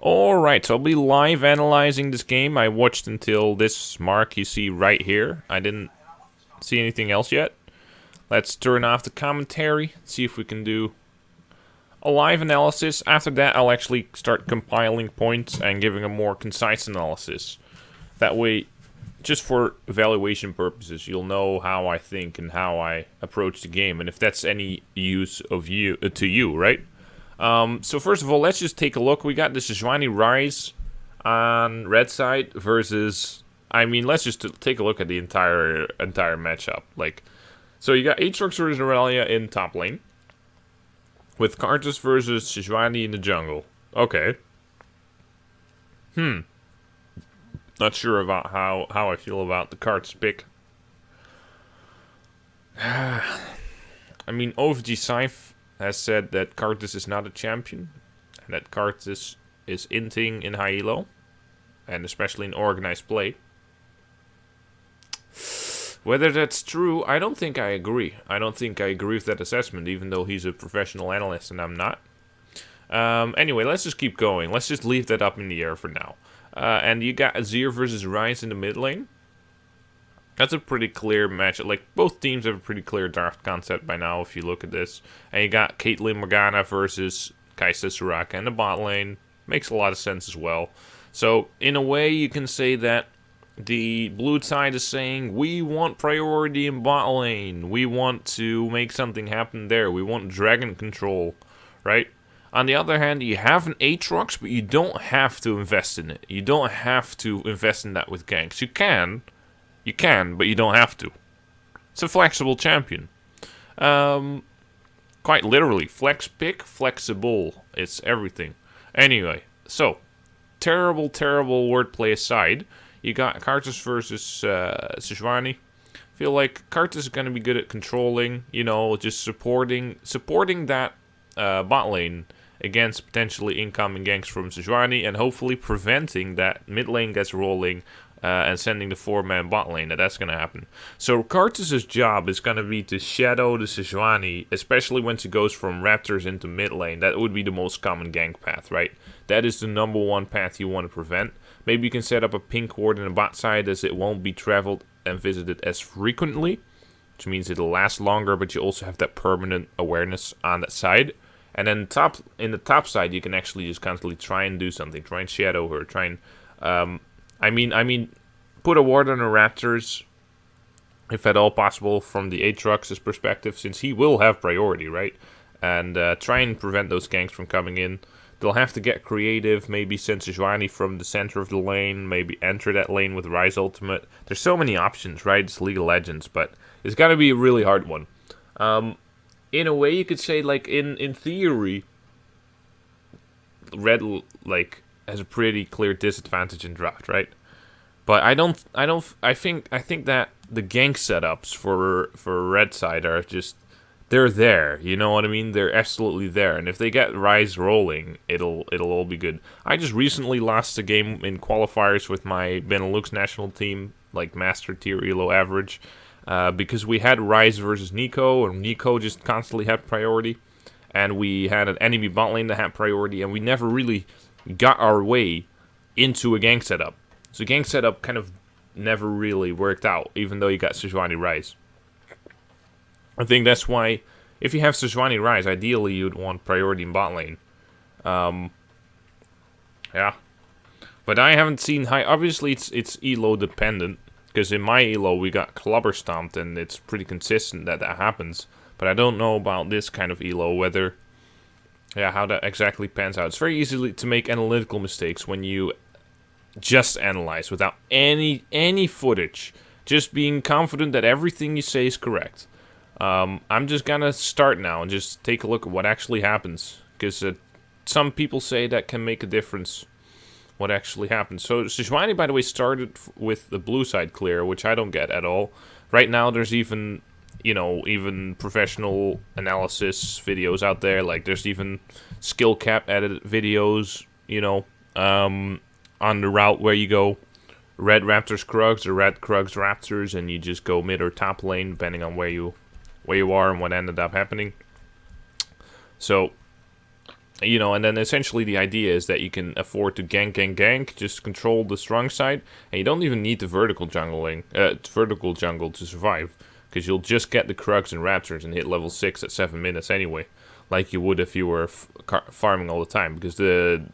Alright, so I'll be live analyzing this game. I watched until this mark you see right here. I didn't see anything else yet. Let's turn off the commentary, see if we can do a live analysis. After that, I'll actually start compiling points and giving a more concise analysis. That way, just for evaluation purposes, you'll know how I think and how I approach the game, and if that's any use of you to you, right? So first of all, let's just take a look. We got the Sejuani Rise on red side versus. I mean, let's just take a look at the entire matchup. So you got Aatrox versus Aurelia in top lane, with Karthus versus Sejuani in the jungle. Okay. Not sure about how I feel about the Karthus pick. I mean, OFG Scythe has said that Karthus is not a champion, and that Karthus is inting in high elo, and especially in organized play. Whether that's true, I don't think I agree. I don't think I agree with that assessment, even though he's a professional analyst and I'm not. Anyway, let's just keep going. Let's just leave that up in the air for now. And you got Azir versus Ryze in the mid lane. That's a pretty clear matchup. Like, both teams have a pretty clear draft concept by now, if you look at this. And you got Caitlyn Morgana versus Kai'Sa Soraka in the bot lane. Makes a lot of sense as well. So, in a way, you can say that the blue side is saying, we want priority in bot lane. We want to make something happen there. We want dragon control, right? On the other hand, you have an Aatrox, but you don't have to invest in it. You don't have to invest in that with ganks. You can, but you don't have to. It's a flexible champion. Quite literally, flex pick, flexible. It's everything. Anyway, so, terrible wordplay aside, you got Karthus versus Sejuani. Feel like Karthus is going to be good at controlling, just supporting that bot lane against potentially incoming ganks from Sejuani, and hopefully preventing that mid lane gets rolling and sending the 4-man bot lane. That's going to happen. So Karthus' job is going to be to shadow the Sejuani, especially once it goes from Raptors into mid lane. That would be the most common gank path, right? That is the number one path you want to prevent. Maybe you can set up a pink ward in the bot side, as it won't be traveled and visited as frequently, which means it'll last longer, but you also have that permanent awareness on that side. And then in the top side, you can actually just constantly try and do something, try and shadow her, try and I mean, put a ward on the Raptors, if at all possible, from the Aatrox's perspective, since he will have priority, right? And try and prevent those ganks from coming in. They'll have to get creative, maybe send Sejuani from the center of the lane, maybe enter that lane with Ryze ultimate. There's so many options, right? It's League of Legends, but it's got to be a really hard one. In a way, you could say, like, in theory, Red, has a pretty clear disadvantage in draft, right? But I think that the gank setups for Red side are just, they're there, you know what I mean? They're absolutely there, and if they get Ryze rolling, it'll all be good. I just recently lost a game in qualifiers with my Benelux national team, like master tier elo average, because we had Ryze versus Nico, and Nico just constantly had priority, and we had an enemy bot lane that had priority, and we never really got our way into a gank setup. So gank setup kind of never really worked out, even though you got Sejuani Ryze. I think that's why, if you have Sejuani Ryze, ideally you'd want priority in bot lane. Yeah. But I haven't seen high. Obviously, it's elo dependent, because in my elo we got clubber stomped, and it's pretty consistent that happens. But I don't know about this kind of elo, whether, how that exactly pans out. It's very easy to make analytical mistakes when you just analyze without any footage, just being confident that everything you say is correct. I'm just gonna start now and just take a look at what actually happens, because some people say that can make a difference, what actually happens. So Sejuani, by the way, started with the blue side clear, which I don't get at all. Right now, there's even professional analysis videos out there. Like, there's even skill cap edited videos, on the route where you go red Raptors Krugs or red Krugs Raptors, and you just go mid or top lane, depending on where you are and what ended up happening. So You know, and then essentially the idea is that you can afford to gank, just control the strong side, and you don't even need the vertical jungle to survive, because you'll just get the Krugs and Raptors and hit level 6 at 7 minutes anyway, like you would if you were farming all the time, because the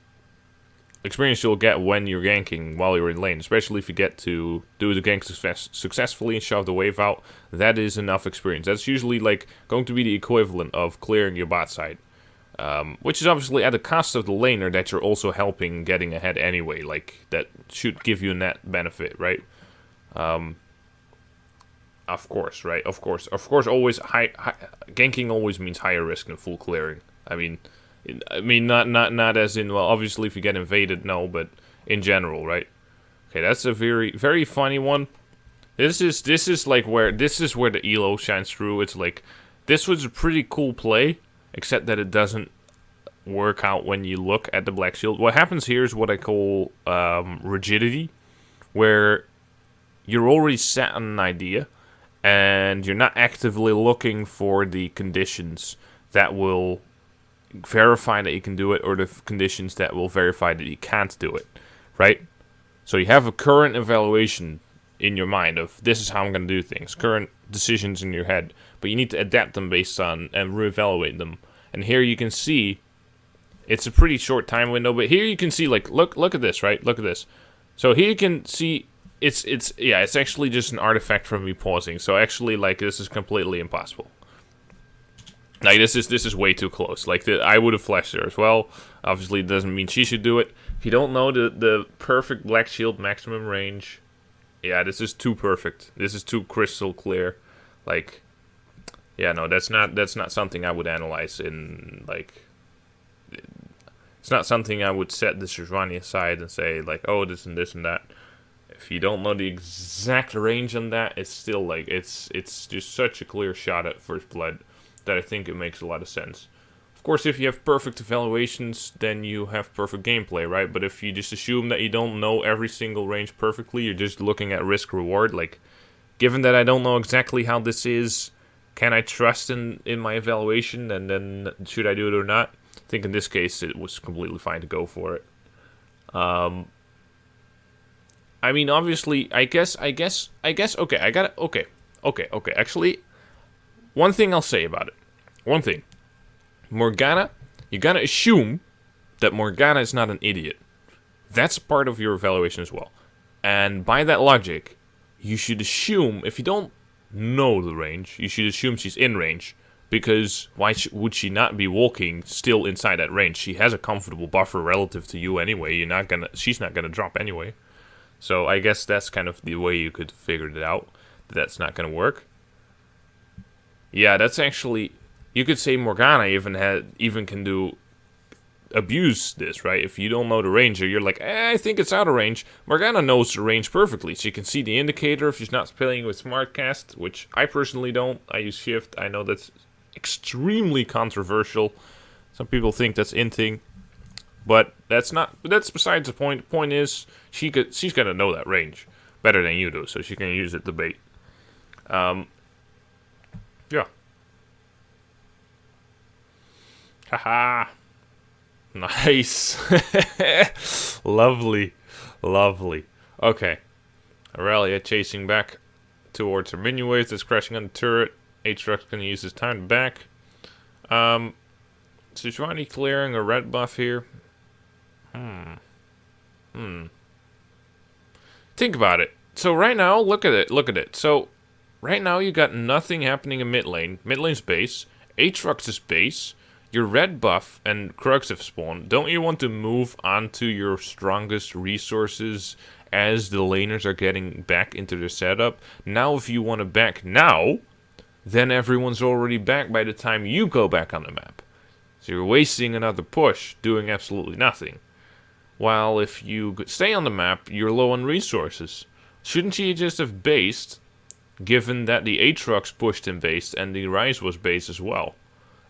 experience you'll get when you're ganking while you're in lane, especially if you get to do the gank successfully and shove the wave out, that is enough experience. That's usually like going to be the equivalent of clearing your bot side. Which is obviously at the cost of the laner that you're also helping getting ahead anyway. Like, that should give you a net benefit, right? Of course, right? Of course, always ganking always means higher risk than full clearing. I mean, not as in, well, obviously if you get invaded, no, but in general, right? Okay, that's a very, very funny one. This is where the elo shines through. It's like, this was a pretty cool play, except that it doesn't work out when you look at the Black Shield. What happens here is what I call rigidity, where you're already set on an idea, and you're not actively looking for the conditions that will verify that you can do it, or the conditions that will verify that you can't do it, right? So you have a current evaluation in your mind of, this is how I'm going to do things, current decisions in your head, but you need to adapt them based on and reevaluate them. And here you can see, it's a pretty short time window, but here you can see, like, look at this, right? Look at this. So here you can see, it's actually just an artifact from me pausing. So actually, like, this is completely impossible. Like, this is way too close. Like, I would have flashed her as well. Obviously, it doesn't mean she should do it. If you don't know the perfect Black Shield maximum range, yeah, this is too perfect. This is too crystal clear. Like, yeah, no, that's not something I would analyze in, like, it's not something I would set the Sejuani aside and say, like, oh, this and this and that. If you don't know the exact range on that, it's still, like, it's just such a clear shot at first blood that I think it makes a lot of sense. Of course, if you have perfect evaluations, then you have perfect gameplay, right? But if you just assume that you don't know every single range perfectly, you're just looking at risk-reward, like, given that I don't know exactly how this is, can I trust in my evaluation, and then should I do it or not? I think in this case it was completely fine to go for it. I mean, obviously, I guess, okay, I got it, okay, actually, one thing I'll say about it, one thing, Morgana, you gotta assume that Morgana is not an idiot. That's part of your evaluation as well. And by that logic, you should assume, if you don't know the range, you should assume she's in range, because why would she not be walking still inside that range? She has a comfortable buffer relative to you anyway. She's not gonna drop anyway. So I guess that's kind of the way you could figure it out. That's not gonna work. Yeah, that's actually, you could say Morgana even can abuse this, right? If you don't know the range, or you're like, I think it's out of range. Morgana knows the range perfectly. She can see the indicator if she's not playing with Smartcast, which I personally don't. I use Shift. I know that's extremely controversial. Some people think that's in thing, but that's besides the point. The point is, she's gonna know that range better than you do, so she can use it to bait. Yeah. Haha. Nice. Lovely. Okay. Aurelia chasing back towards her minion waves that's crashing on the turret. Aatrox gonna use his time back. Sejuani clearing a red buff here. Think about it. So right now, look at it. So right now you got nothing happening in mid lane. Mid lane's base. Aatrox's base. Your red buff and Krugs have spawned. Don't you want to move onto your strongest resources as the laners are getting back into their setup? Now if you want to back now, then everyone's already back by the time you go back on the map. So you're wasting another push, doing absolutely nothing. While if you stay on the map, you're low on resources. Shouldn't you just have based, given that the Aatrox pushed in base and the Ryze was base as well?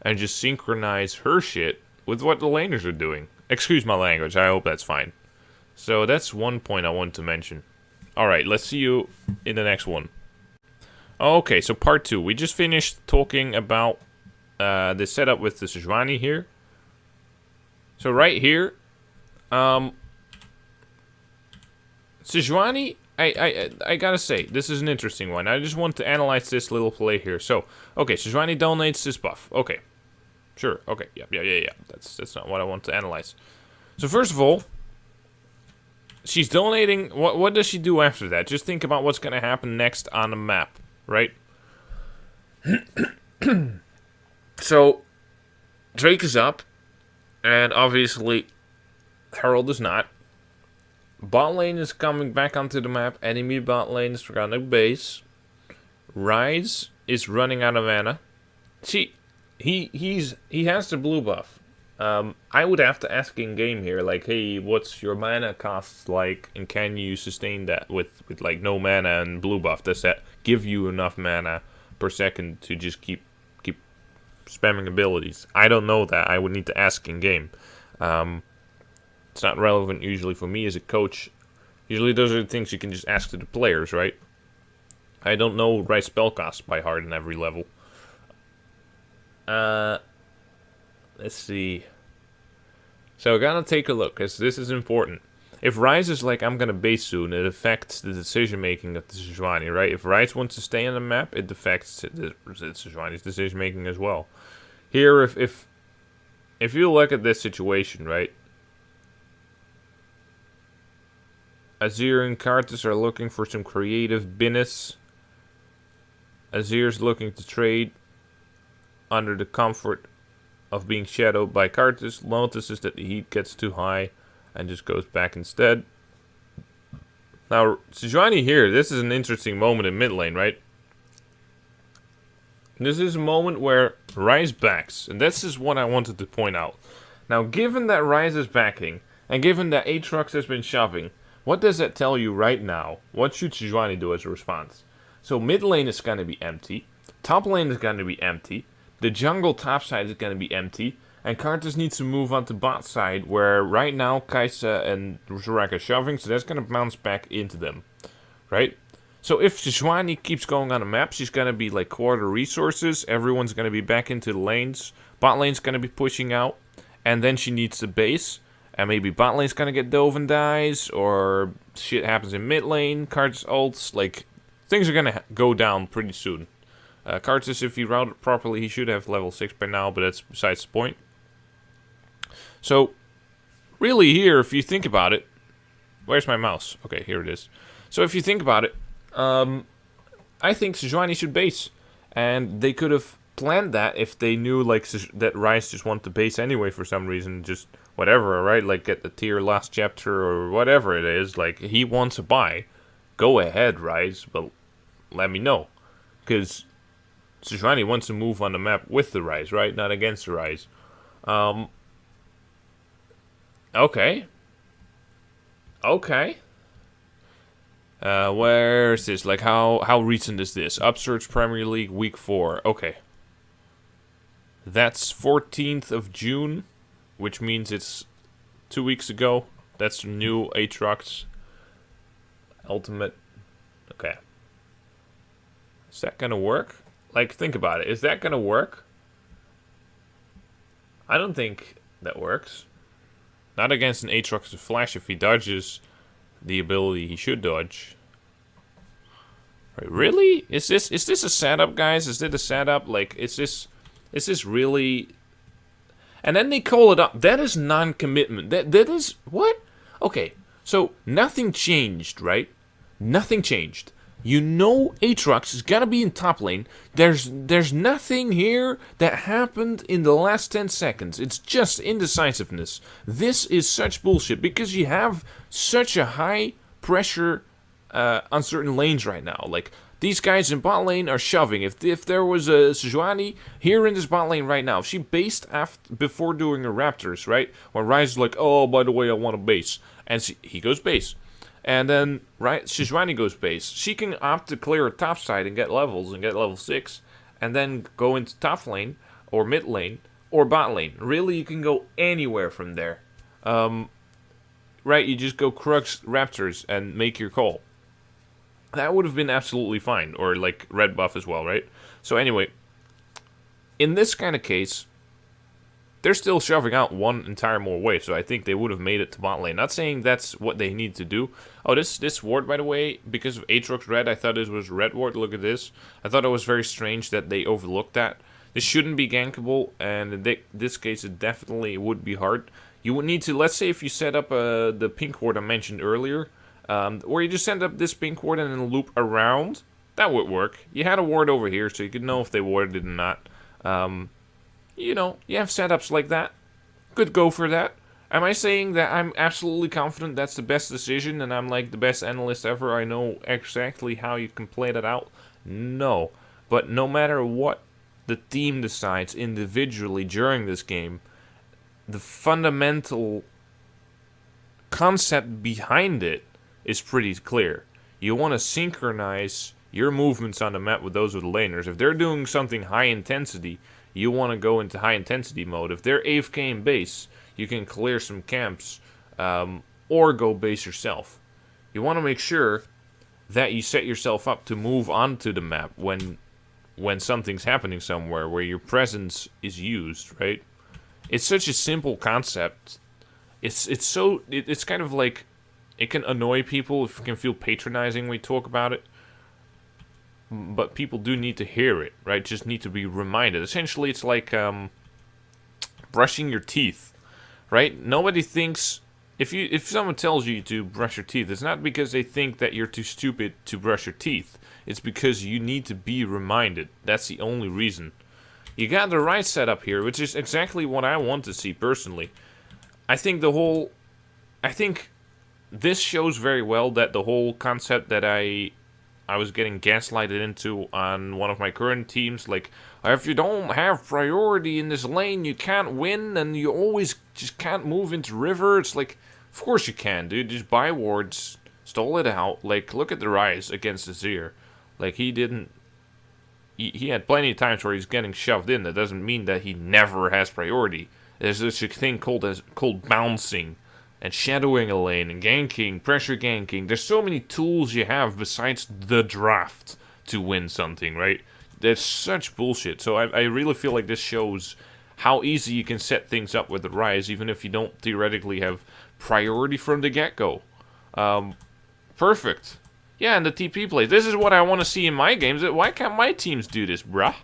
And just synchronize her shit with what the laners are doing. Excuse my language, I hope that's fine. So that's one point I wanted to mention. Alright, let's see you in the next one. Okay, so part 2. We just finished talking about the setup with the Sejuani here. So right here, Sejuani, I gotta say, this is an interesting one. I just want to analyze this little play here. So, okay, Sejuani donates this buff. Okay. Sure, okay, yeah. That's not what I want to analyze. So first of all, she's donating. What does she do after that? Just think about what's gonna happen next on the map, right? So, Drake is up, and obviously, Herald is not. Bot lane is coming back onto the map. Enemy bot lane is gonna base. Rise is running out of mana. He has the blue buff. I would have to ask in game here, like, hey, what's your mana costs like, and can you sustain that with like no mana and blue buff? Does that give you enough mana per second to just keep spamming abilities? I don't know that. I would need to ask in game. It's not relevant usually for me as a coach. Usually those are the things you can just ask to the players, right? I don't know Rise spell cost by heart in every level. Let's see. So we're gonna take a look, because this is important. If Rise is like, I'm gonna base soon, it affects the decision making of the Sejuani, right? If Rise wants to stay on the map, it affects the Sejuani's decision making as well. Here, if you look at this situation, right? Azir and Karthus are looking for some creative business. Azir's looking to trade under the comfort of being shadowed by Karthus. Notices that the heat gets too high and just goes back instead. Now, Sejuani here, this is an interesting moment in mid lane, right? This is a moment where Rise backs, and this is what I wanted to point out. Now, given that Rise is backing, and given that Aatrox has been shoving, what does that tell you right now? What should Sejuani do as a response? So mid lane is going to be empty, top lane is going to be empty, the jungle top side is going to be empty, and Karthus needs to move on to bot side, where right now Kai'Sa and Zorak are shoving, so that's going to bounce back into them, right? So if Sejuani keeps going on the map, she's going to be like quarter resources, everyone's going to be back into the lanes, bot lane's going to be pushing out, and then she needs to base, and maybe bot lane's going to get dove and dies, or shit happens in mid lane, Karthus ults, like, things are going to go down pretty soon. Karthus, if he routed properly, he should have level 6 by now, but that's besides the point. So, really here, if you think about it... Where's my mouse? Okay, here it is. So if you think about it, I think Sejuani should base. And they could have planned that if they knew like that Rise just wanted to base anyway for some reason. Just whatever, right? Like get the tier last chapter or whatever it is. Like he wants a buy. Go ahead, Rise, but let me know. Because Sejuani wants to move on the map with the Rise, right? Not against the Rise. Okay. Where is this? Like, how recent is this? Upsurge Premier League Week 4. Okay. That's 14th of June, which means it's 2 weeks ago. That's the new Aatrox Ultimate. Okay. Is that gonna work? Like, think about it. Is that gonna work? I don't think that works. Not against an Aatrox to flash if he dodges the ability he should dodge. Right, really? Is this a setup, guys? Is this a setup? Like, is this really? And then they call it up. That is non-commitment. That is what? Okay, so nothing changed, right? Nothing changed. You know Aatrox is gonna be in top lane. There's nothing here that happened in the last 10 seconds. It's just indecisiveness. This is such bullshit because you have such a high pressure on certain lanes right now. Like, these guys in bot lane are shoving. If there was a Sejuani here in this bot lane right now, if she based before doing her Raptors, right? When Rise is like, oh, by the way, I want to base. And he goes base. And then, right, Sejuani goes base. She can opt to clear her top side and get levels and get level 6. And then go into top lane, or mid lane, or bot lane. Really, you can go anywhere from there. Right, you just go Crux Raptors and make your call. That would have been absolutely fine. Or, like, red buff as well, right? So, anyway, in this kind of case, they're still shoving out one entire more wave, so I think they would have made it to bot lane. Not saying that's what they need to do. Oh, this ward, by the way, because of Aatrox red, I thought it was red ward. Look at this. I thought it was very strange that they overlooked that. This shouldn't be gankable, and in this case, it definitely would be hard. You would need to, let's say if you set up the pink ward I mentioned earlier, or you just set up this pink ward and then loop around, that would work. You had a ward over here, so you could know if they warded it or not. You know, you have setups like that. Could go for that. Am I saying that I'm absolutely confident that's the best decision and I'm like the best analyst ever? I know exactly how you can play that out? No. But no matter what the team decides individually during this game, the fundamental concept behind it is pretty clear. You want to synchronize your movements on the map with those of the laners. If they're doing something high intensity, you want to go into high intensity mode. If they're AFK in base, you can clear some camps or go base yourself. You want to make sure that you set yourself up to move onto the map when something's happening somewhere where your presence is used, right? It's such a simple concept. It's kind of like, it can annoy people, it can feel patronizing when we talk about it. But people do need to hear it, right? Just need to be reminded. Essentially, it's like brushing your teeth, right? Nobody thinks, if someone tells you to brush your teeth, it's not because they think that you're too stupid to brush your teeth. It's because you need to be reminded. That's the only reason. You got the right setup here, which is exactly what I want to see personally. I think this shows very well that the whole concept that I was getting gaslighted into on one of my current teams, like, if you don't have priority in this lane, you can't win, and you always just can't move into river. It's like, of course you can, dude. Just buy wards, stall it out. Like, look at the Rise against Azir. Like, he had plenty of times where he's getting shoved in. That doesn't mean that he never has priority. There's this thing called bouncing, and shadowing a lane, and ganking, pressure ganking. There's so many tools you have besides the draft to win something, right? That's such bullshit. So I really feel like this shows how easy you can set things up with the Rise, even if you don't theoretically have priority from the get-go. Perfect. Yeah, and the TP play. This is what I want to see in my games. Why can't my teams do this, bruh?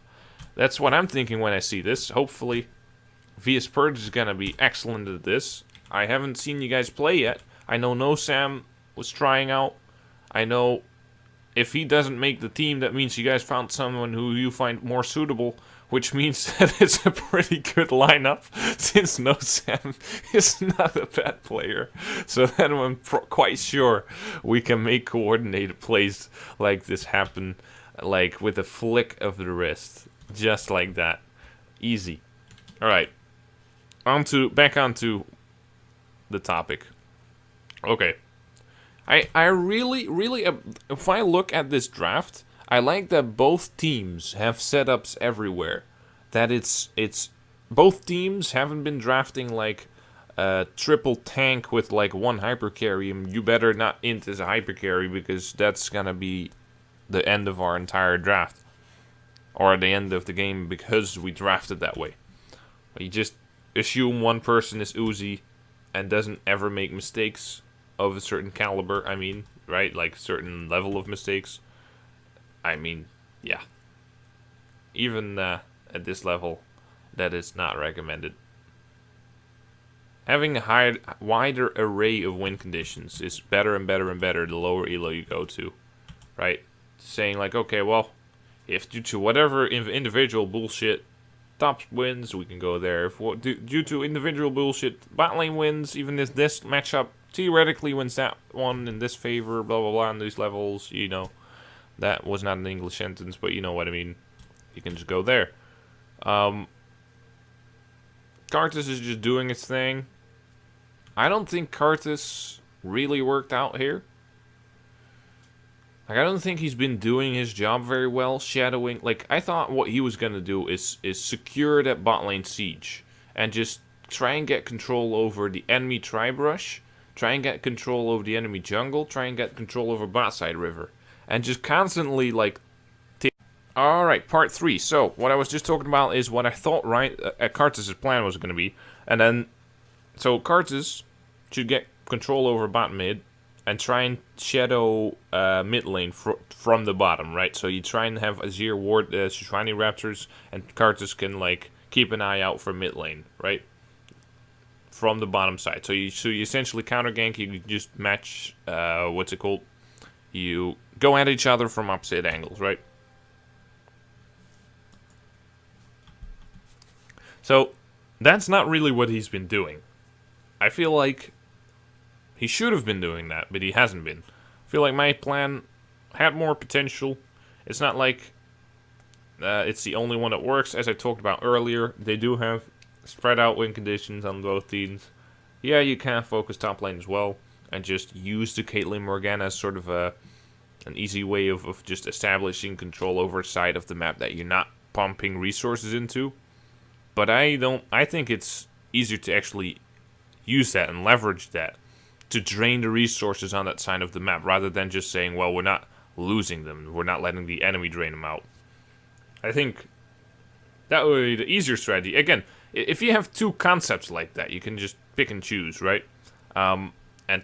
That's what I'm thinking when I see this. Hopefully, VS Purge is going to be excellent at this. I haven't seen you guys play yet. I know No Sam was trying out. I know if he doesn't make the team, that means you guys found someone who you find more suitable, which means that it's a pretty good lineup, since No Sam is not a bad player. So then I'm quite sure we can make coordinated plays like this happen, like with a flick of the wrist. Just like that. Easy. Alright. Back onto the topic. Okay. I really, if I look at this draft, I like that both teams have setups everywhere. That it's both teams haven't been drafting like a triple tank with like one hyper carry, and you better not int as a hyper carry because that's gonna be the end of our entire draft. Or the end of the game because we drafted that way. You just assume one person is Uzi and doesn't ever make mistakes of a certain caliber, I mean, right? Like, certain level of mistakes. I mean, yeah. Even at this level, that is not recommended. Having a wider array of win conditions is better and better and better the lower elo you go to, right? Saying like, okay, well, if due to whatever individual bullshit top wins, we can go there. If due to individual bullshit bot lane wins, even if this matchup theoretically wins that one in this favor, blah blah blah on these levels, you know, that was not an English sentence, but you know what I mean. You can just go there. Karthus is just doing its thing. I don't think Karthus really worked out here. Like, I don't think he's been doing his job very well, shadowing. Like, I thought what he was going to do is secure that bot lane siege and just try and get control over the enemy tri-brush, try and get control over the enemy jungle, try and get control over bot side river, and just constantly, like, Alright, part 3. So, what I was just talking about is what I thought Kartus' plan was going to be. And then, so Kartus should get control over bot mid and try and shadow mid lane from the bottom, right? So you try and have Azir ward Sejuani Raptors, and Kartus can, like, keep an eye out for mid lane, right? From the bottom side. So you essentially counter gank, you just match, what's it called? You go at each other from opposite angles, right? So, that's not really what he's been doing. I feel like he should have been doing that, but he hasn't been. I feel like my plan had more potential. It's not like it's the only one that works. As I talked about earlier, they do have spread out win conditions on both teams. Yeah, you can focus top lane as well, and just use the Caitlyn Morgana as sort of an easy way of just establishing control over a side of the map that you're not pumping resources into. But I think it's easier to actually use that and leverage that to drain the resources on that side of the map, rather than just saying, well, we're not losing them, we're not letting the enemy drain them out. I think that would be the easier strategy. Again, if you have two concepts like that, you can just pick and choose, right? And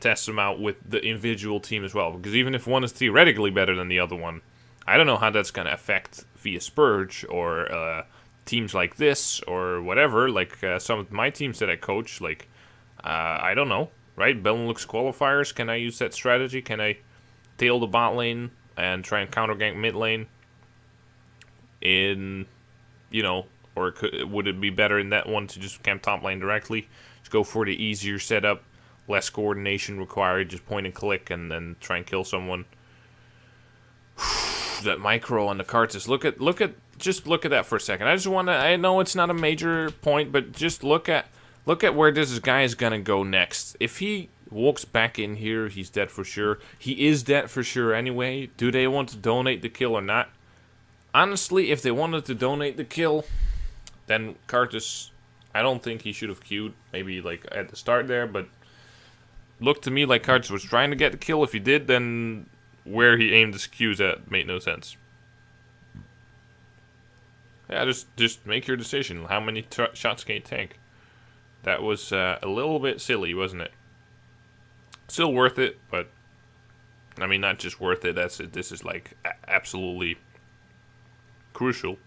test them out with the individual team as well. Because even if one is theoretically better than the other one, I don't know how that's going to affect via Spurge or teams like this or whatever. Like some of my teams that I coach, like, I don't know, right? Benelux qualifiers, can I use that strategy? Can I tail the bot lane and try and counter gank mid lane? Or would it be better in that one to just camp top lane directly? Just go for the easier setup, less coordination required, just point and click and then try and kill someone. That micro on the Kartus. Look at that for a second. I know it's not a major point, but just look at where this guy is gonna go next. If he walks back in here, he's dead for sure. He is dead for sure anyway. Do they want to donate the kill or not? Honestly, if they wanted to donate the kill, then Kartus, I don't think he should have queued. Maybe like at the start there, but looked to me like Kartus was trying to get the kill. If he did, then where he aimed his Qs at made no sense. Yeah, just make your decision. How many shots can you tank? That was a little bit silly, wasn't it? Still worth it, but I mean, not just worth it. This is like absolutely crucial.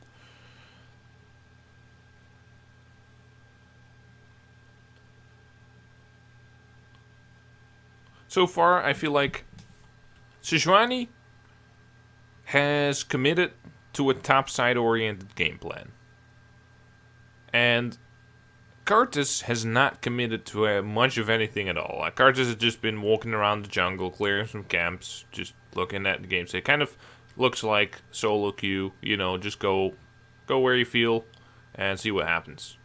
So far, I feel like Sejuani has committed to a top-side-oriented game plan. And Kartus has not committed to much of anything at all. Kartus has just been walking around the jungle, clearing some camps, just looking at the game. So it kind of looks like solo queue, just go where you feel and see what happens.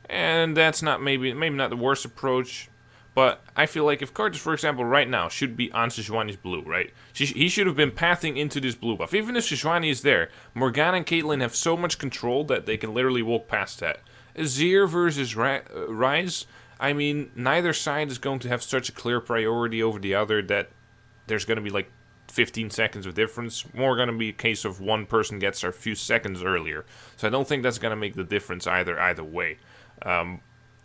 And that's not maybe not the worst approach. But I feel like if Kartus, for example, right now should be on Sejuani's blue, right? He should have been pathing into this blue buff. Even if Sejuani is there, Morgana and Caitlyn have so much control that they can literally walk past that. Azir versus Ryze, I mean, neither side is going to have such a clear priority over the other that there's going to be like 15 seconds of difference. More going to be a case of one person gets there a few seconds earlier. So I don't think that's going to make the difference either way.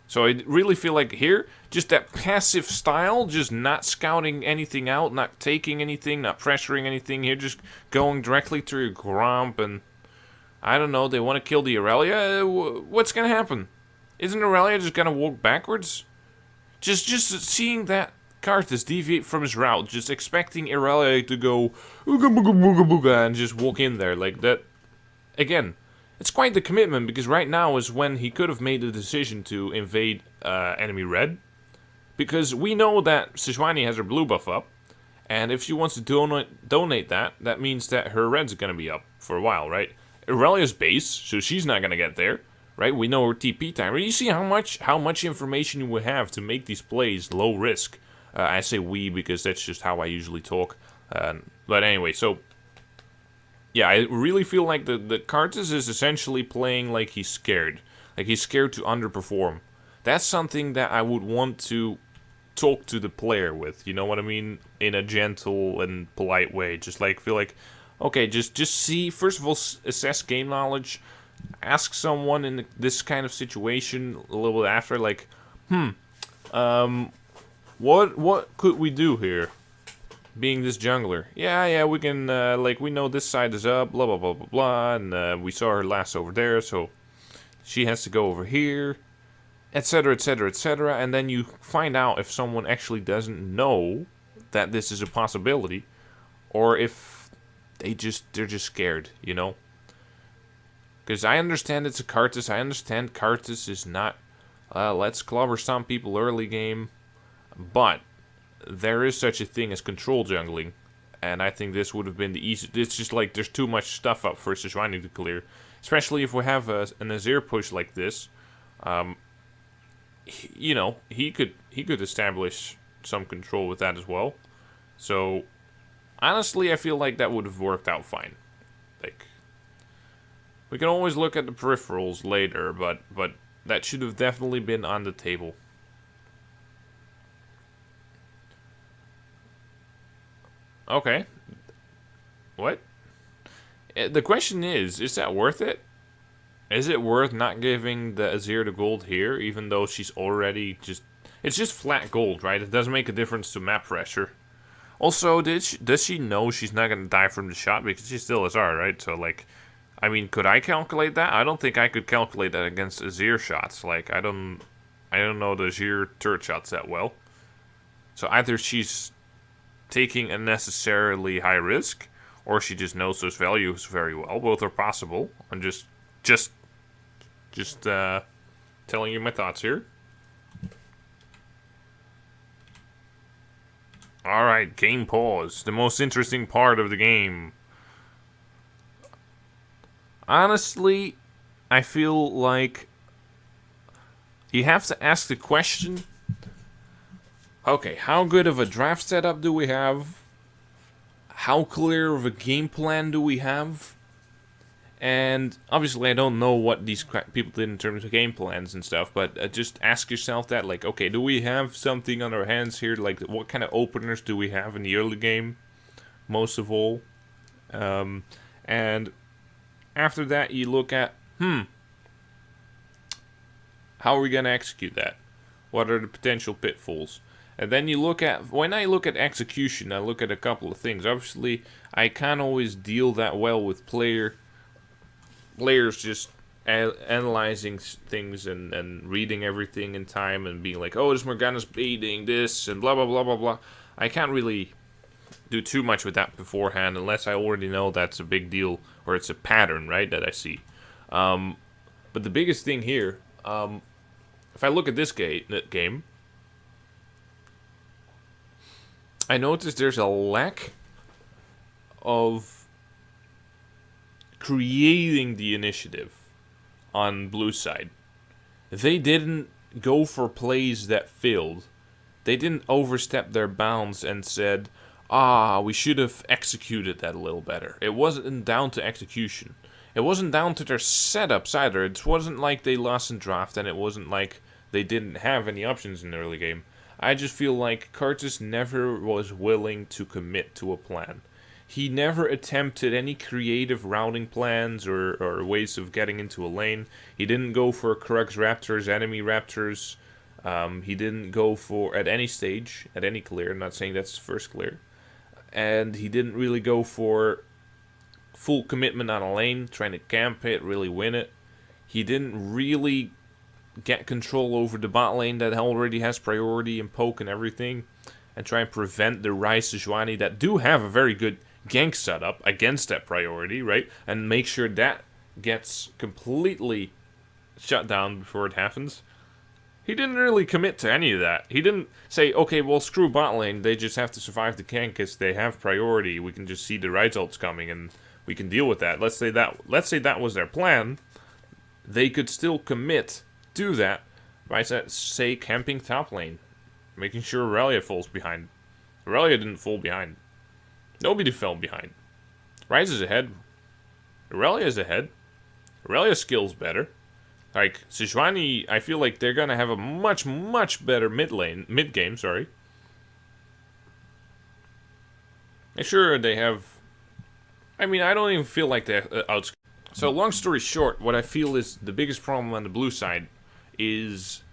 So I really feel like here, just that passive style, just not scouting anything out, not taking anything, not pressuring anything here, just going directly to your Gromp, and I don't know, they want to kill the Aurelia? What's going to happen? Isn't Aurelia just going to walk backwards? Just seeing that Kartus deviate from his route, just expecting Aurelia to go ooga booga booga booga and just walk in there like that. Again, it's quite the commitment, because right now is when he could have made the decision to invade enemy red. Because we know that Sejuani has her blue buff up, and if she wants to donate that, that means that her red's going to be up for a while, right? Aurelia's base, so she's not going to get there, right? We know her TP timer. You see how much information you would have to make these plays low risk. I say we because that's just how I usually talk. But anyway, so yeah, I really feel like the Kartus is essentially playing like he's scared. Like he's scared to underperform. That's something that I would want to talk to the player with, you know what I mean? In a gentle and polite way. Just like, feel like, Okay, just see, first of all, assess game knowledge. Ask someone in this kind of situation a little bit after, like, what could we do here? Being this jungler. Yeah, we can, like, we know this side is up, blah, blah, blah, blah, blah, and we saw her last over there, so she has to go over here, etc., etc., etc., and then you find out if someone actually doesn't know that this is a possibility, or if they're just scared, you know? Because I understand it's a Karthus, I understand Karthus is not, let's clobber stomp people early game, but there is such a thing as control jungling, and I think this would have been the easiest. It's just like there's too much stuff up for Sejuani to clear, especially if we have an Azir push like this. You know, he could establish some control with that as well. So honestly, I feel like that would have worked out fine. Like, we can always look at the peripherals later, but that should have definitely been on the table. Okay. What? The question is that worth it? Is it worth not giving the Azir the gold here, even though she's already just... It's just flat gold, right? It doesn't make a difference to map pressure. Also, does she know she's not going to die from the shot? Because she still is R, right? So, like... I mean, could I calculate that? I don't think I could calculate that against Azir shots. Like, I don't know the Azir turret shots that well. So either she's taking unnecessarily high risk, or she just knows those values very well. Both are possible. I'm just telling you my thoughts here. Alright, game pause. The most interesting part of the game. Honestly, I feel like you have to ask the question, okay, how good of a draft setup do we have? How clear of a game plan do we have? And obviously I don't know what these people did in terms of game plans and stuff, but just ask yourself that, like, okay, do we have something on our hands here? Like, what kind of openers do we have in the early game, most of all? And after that, you look at, how are we going to execute that? What are the potential pitfalls? And then you look at, when I look at execution, I look at a couple of things. Obviously, I can't always deal that well with players just analyzing things and reading everything in time and being like, oh, this Morgana's baiting this and blah, blah, blah, blah, blah. I can't really do too much with that beforehand unless I already know that's a big deal or it's a pattern, right, that I see. But the biggest thing here, if I look at this game, I notice there's a lack of creating the initiative on blue side. They didn't go for plays that failed. They didn't overstep their bounds and said, we should have executed that a little better. It wasn't down to execution. It wasn't down to their setups either. It wasn't like they lost in draft, and it wasn't like they didn't have any options in the early game. I just feel like Karthus never was willing to commit to a plan. He never attempted any creative routing plans or ways of getting into a lane. He didn't go for Krug's Raptors, enemy Raptors. He didn't go for, at any stage, at any clear, I'm not saying that's his first clear. And he didn't really go for full commitment on a lane, trying to camp it, really win it. He didn't really get control over the bot lane that already has priority and poke and everything, and try and prevent the Ryze Sejuani that do have a very good gank setup against that priority, right? And make sure that gets completely shut down before it happens. He didn't really commit to any of that. He didn't say, okay, well, screw bot lane. They just have to survive the gank because they have priority. We can just see the Ryze ults coming and we can deal with that. Let's say that was their plan. They could still commit to that by, say, camping top lane. Making sure Aurelia falls behind. Aurelia didn't fall behind. Nobody fell behind. Ryze is ahead. Aurelia is ahead. Aurelia's skill's better. Like, Sejuani, I feel like they're gonna have a much, much better mid game, sorry. And sure, they have I mean, I don't even feel like they outscored. So long story short, what I feel is the biggest problem on the blue side is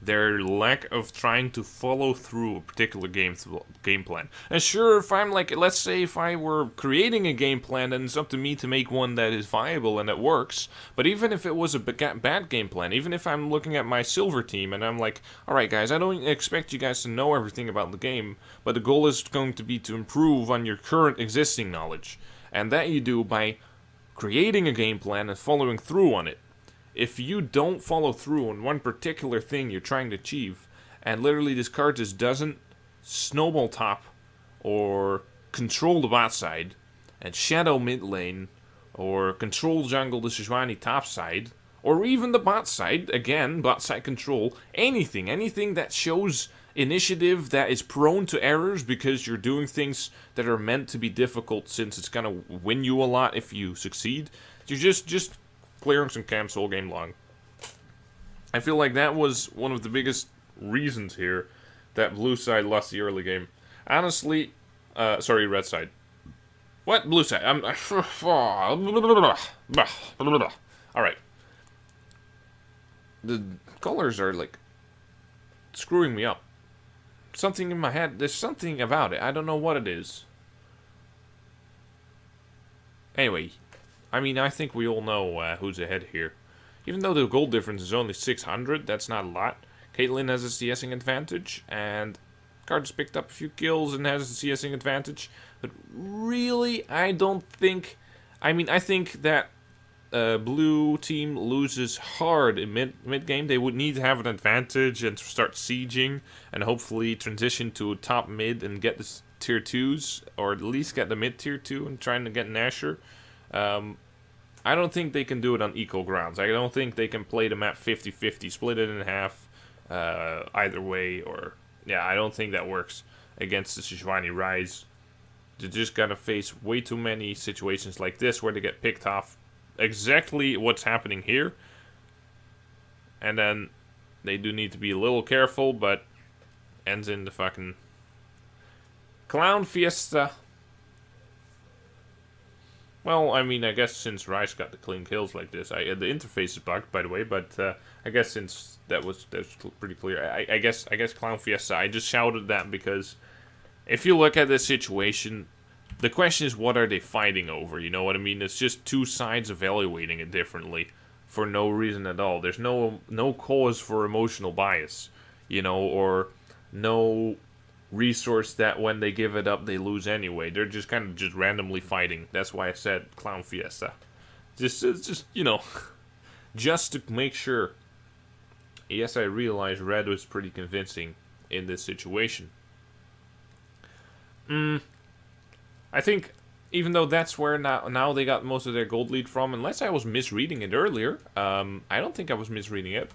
their lack of trying to follow through a particular game plan. And sure, if I'm like, let's say if I were creating a game plan, then it's up to me to make one that is viable and that works. But even if it was a bad game plan, even if I'm looking at my silver team and I'm like, alright guys, I don't expect you guys to know everything about the game, but the goal is going to be to improve on your current existing knowledge. And that you do by creating a game plan and following through on it. If you don't follow through on one particular thing you're trying to achieve, and literally this card just doesn't snowball top or control the bot side and shadow mid lane or control jungle the Sejuani top side, or even the bot side, again, bot side control, anything that shows initiative that is prone to errors because you're doing things that are meant to be difficult since it's gonna win you a lot if you succeed, you're just clearing some camps all game long. I feel like that was one of the biggest reasons here that blue side lost the early game. Honestly, sorry, red side. What? Blue side. Alright. The colors are, like, screwing me up. Something in my head, there's something about it. I don't know what it is. Anyway, I mean, I think we all know who's ahead here. Even though the gold difference is only 600, that's not a lot. Caitlyn has a CSing advantage, and Card just picked up a few kills and has a CSing advantage. But really, I don't think... I mean, I think that blue team loses hard in mid-game. They would need to have an advantage and start sieging, and hopefully transition to a top mid and get the tier 2s, or at least get the mid tier 2 and trying to get Nasher. I don't think they can do it on equal grounds. I don't think they can play the map 50-50, split it in half, either way, or... Yeah, I don't think that works against the Sejuani Rise. They're just gonna face way too many situations like this where they get picked off exactly what's happening here. And then they do need to be a little careful, but ends in the fucking Clown Fiesta. Well, I mean, I guess since Rice got the clean kills like this, the interface is bugged, by the way, but I guess since that's pretty clear, I guess Clown Fiesta, I just shouted that because if you look at this situation, the question is, what are they fighting over? You know what I mean? It's just two sides evaluating it differently for no reason at all. There's no cause for emotional bias, you know, or no resource that when they give it up they lose anyway. They're just kind of just randomly fighting. That's why I said Clown Fiesta. Just you know, just to make sure. Yes, I realize red was pretty convincing in this situation. I think even though that's where now they got most of their gold lead from, unless I was misreading it earlier. I don't think I was misreading it.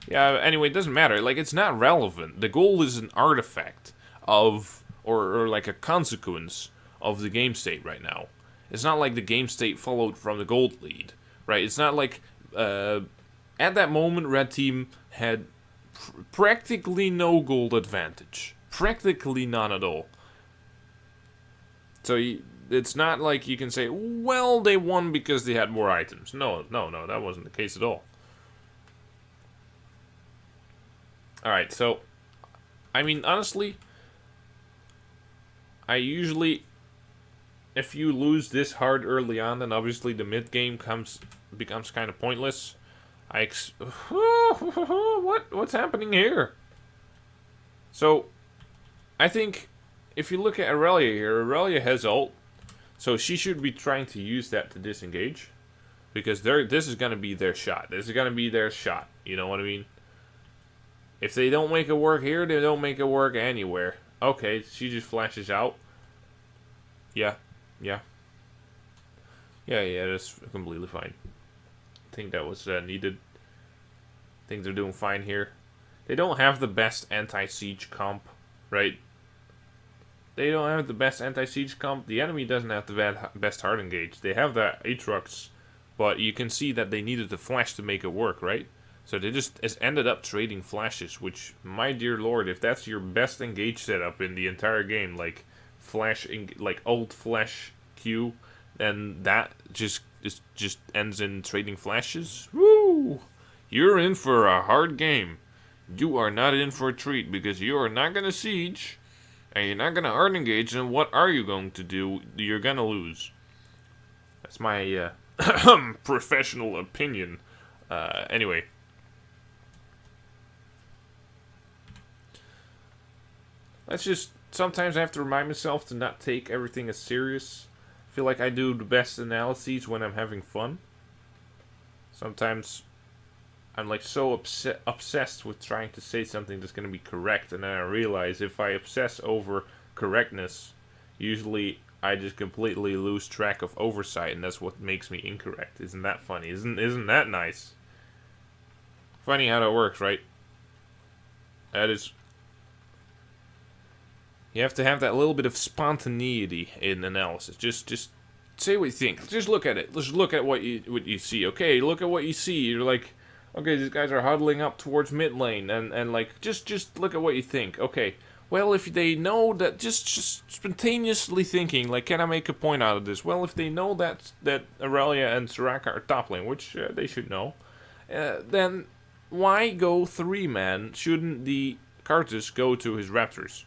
Yeah, anyway, it doesn't matter. Like, it's not relevant. The goal is an artifact of, or like a consequence of the game state right now. It's not like the game state followed from the gold lead, right? It's not like, at that moment, red team had practically no gold advantage. Practically none at all. So it's not like you can say, well, they won because they had more items. No, that wasn't the case at all. Alright, so, I mean, honestly, I usually, if you lose this hard early on, then obviously the mid game becomes kind of pointless. What's happening here? So, I think if you look at Aurelia here, Aurelia has ult, so she should be trying to use that to disengage, because this is gonna be their shot. This is gonna be their shot. You know what I mean? If they don't make it work here, they don't make it work anywhere. Okay, she just flashes out. Yeah, that's completely fine. I think that was needed. I think they're doing fine here. They don't have the best anti-siege comp, right? They don't have the best anti-siege comp. The enemy doesn't have the best hard engage. They have the Aatrox, but you can see that they needed the flash to make it work, right? So they just ended up trading flashes, which, my dear lord, if that's your best engage setup in the entire game, like flash, like ult flash Q, and that just ends in trading flashes. Woo! You're in for a hard game. You are not in for a treat because you are not gonna siege, and you're not gonna hard engage. And what are you going to do? You're gonna lose. That's my professional opinion. Anyway. Sometimes I have to remind myself to not take everything as serious. I feel like I do the best analyses when I'm having fun. Sometimes I'm like so obsessed with trying to say something that's going to be correct, and then I realize if I obsess over correctness, usually I just completely lose track of oversight, and that's what makes me incorrect. Isn't that funny? Isn't that nice? Funny how that works, right? That is. You have to have that little bit of spontaneity in analysis. Just say what you think. Just look at it. Just look at what you see. Okay, look at what you see. You're like, okay, these guys are huddling up towards mid lane, and like just look at what you think. Okay, well, if they know that, just spontaneously thinking, like, can I make a point out of this? Well, if they know that Aurelia and Soraka are top lane, which they should know, then why go 3-man? Shouldn't the Karthus go to his Raptors?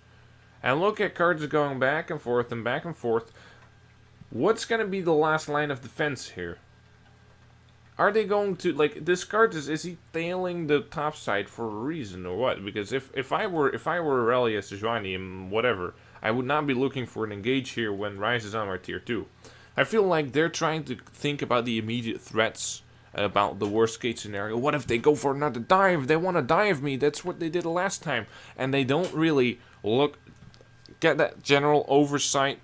And look at Karthus going back and forth and back and forth. What's going to be the last line of defense here? Are they going to, like, this Karthus, is he tailing the top side for a reason or what? Because if I were Aurelia, Sejuani, and whatever, I would not be looking for an engage here when Ryze is on our tier 2. I feel like they're trying to think about the immediate threats, about the worst case scenario. What if they go for another dive? They want to dive me. That's what they did last time. And they don't really get that general oversight.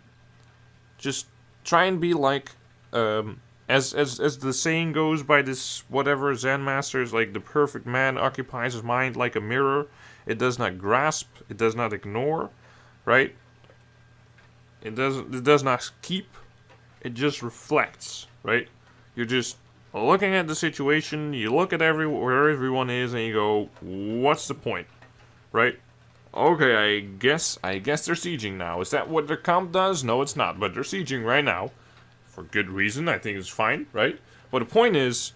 Just try and be like, as the saying goes by this whatever Zen master is, like, the perfect man occupies his mind like a mirror. It does not grasp, it does not ignore, right? It does not keep, it just reflects, right? You're just looking at the situation, you look at where everyone is, and you go, what's the point, right? Okay, I guess they're sieging now. Is that what their comp does? No, it's not, but they're sieging right now. For good reason, I think it's fine, right? But the point is,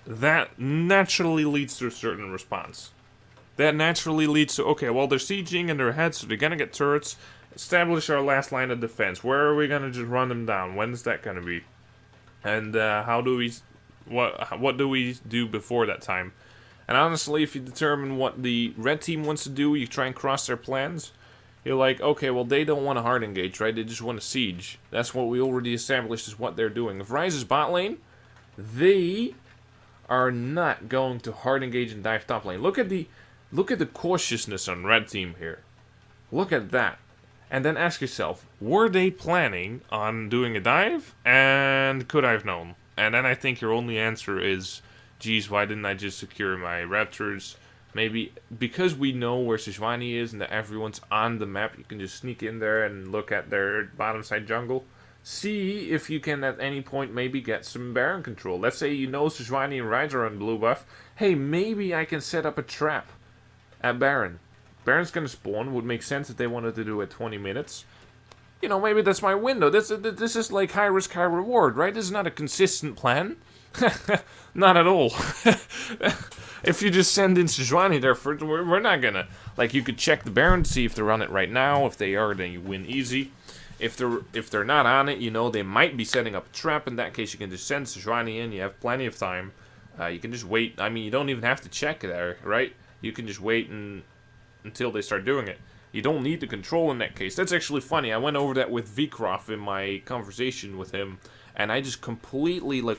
that naturally leads to a certain response. That naturally leads to, okay, well, they're sieging and they're ahead, so they're gonna get turrets. Establish our last line of defense. Where are we gonna just run them down? When is that gonna be? And how do we... What do we do before that time? And honestly, if you determine what the red team wants to do, you try and cross their plans. You're like, okay, well, they don't want to hard engage, right? They just want to siege. That's what we already established is what they're doing. If Ryze is bot lane, they are not going to hard engage and dive top lane. Look at the cautiousness on red team here. Look at that. And then ask yourself, were they planning on doing a dive? And could I have known? And then I think your only answer is, geez, why didn't I just secure my Raptors? Maybe because we know where Sejuani is and that everyone's on the map, you can just sneak in there and look at their bottom side jungle. See if you can at any point maybe get some Baron control. Let's say you know Sejuani and Ryze are on blue buff. Hey, maybe I can set up a trap at Baron. Baron's gonna spawn. Would make sense if they wanted to do it 20 minutes. You know, maybe that's my window. This is like high risk, high reward, right? This is not a consistent plan. Not at all. If you just send in Sejuani there, we're not gonna... Like, you could check the Baron to see if they're on it right now. If they are, then you win easy. If they're not on it, you know they might be setting up a trap. In that case, you can just send Sejuani in. You have plenty of time. You can just wait. I mean, you don't even have to check there, right? You can just wait until they start doing it. You don't need the control in that case. That's actually funny. I went over that with Vikroff in my conversation with him. And I just completely, like,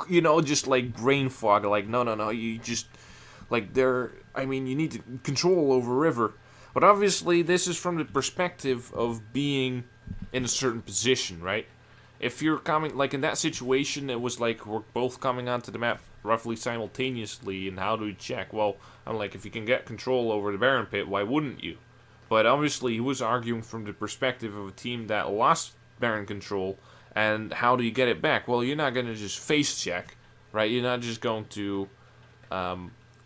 you know, just like brain fog. Like, no, you just, like, I mean, you need to control over River. But obviously, this is from the perspective of being in a certain position, right? If you're coming, like, in that situation, it was like we're both coming onto the map roughly simultaneously, and how do we check? Well, I'm like, if you can get control over the Baron pit, why wouldn't you? But obviously, he was arguing from the perspective of a team that lost Baron control, and how do you get it back? Well, you're not going to just face check, right? You're not just going to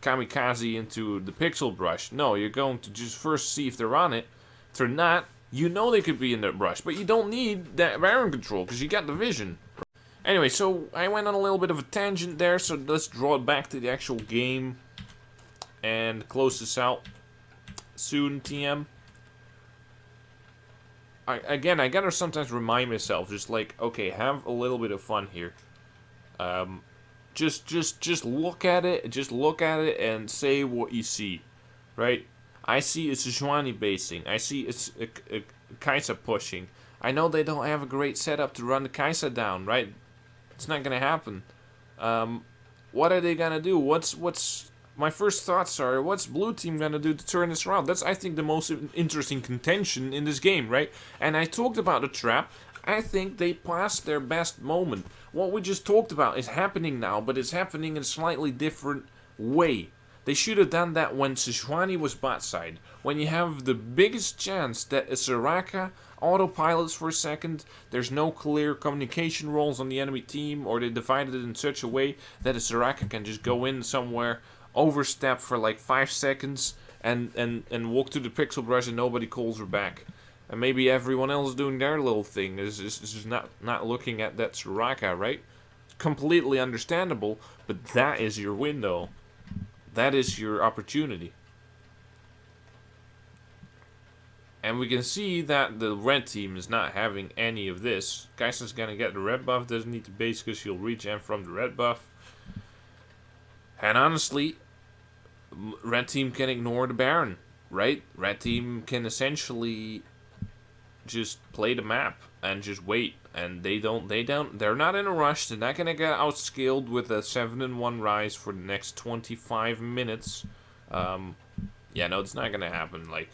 kamikaze into the pixel brush. No, you're going to just first see if they're on it. If they're not, You know they could be in the brush, but you don't need that Baron control because you got the vision. Anyway, so I went on a little bit of a tangent there, so let's draw it back to the actual game and close this out soon, TM. I gotta sometimes remind myself, just like, okay, have a little bit of fun here. Just look at it, and say what you see, right? I see a Sejuani basing. I see a Kai'Sa pushing. I know they don't have a great setup to run the Kai'Sa down, right? It's not gonna happen. What are they gonna do? What's my first thoughts are, what's blue team gonna do to turn this around? That's, I think, the most interesting contention in this game, right? And I talked about the trap. I think they passed their best moment. What we just talked about is happening now, but it's happening in a slightly different way. They should have done that when Sejuani was bot side. When you have the biggest chance that a Soraka autopilots for a second, there's no clear communication roles on the enemy team, or they divided it in such a way that a Soraka can just go in somewhere, overstep for like 5 seconds, and walk to the pixel brush and nobody calls her back. And maybe everyone else doing their little thing is not looking at that Soraka, right? Completely understandable, but that is your window. That is your opportunity. And we can see that the red team is not having any of this. Kai'Sa's gonna get the red buff, doesn't need to base because she'll regen from the red buff. And honestly, red team can ignore the Baron, right? Red team can essentially just play the map and just wait. And they're not in a rush. They're not gonna get outskilled with a 7-1 rise for the next 25 minutes. Yeah, no, it's not gonna happen. Like,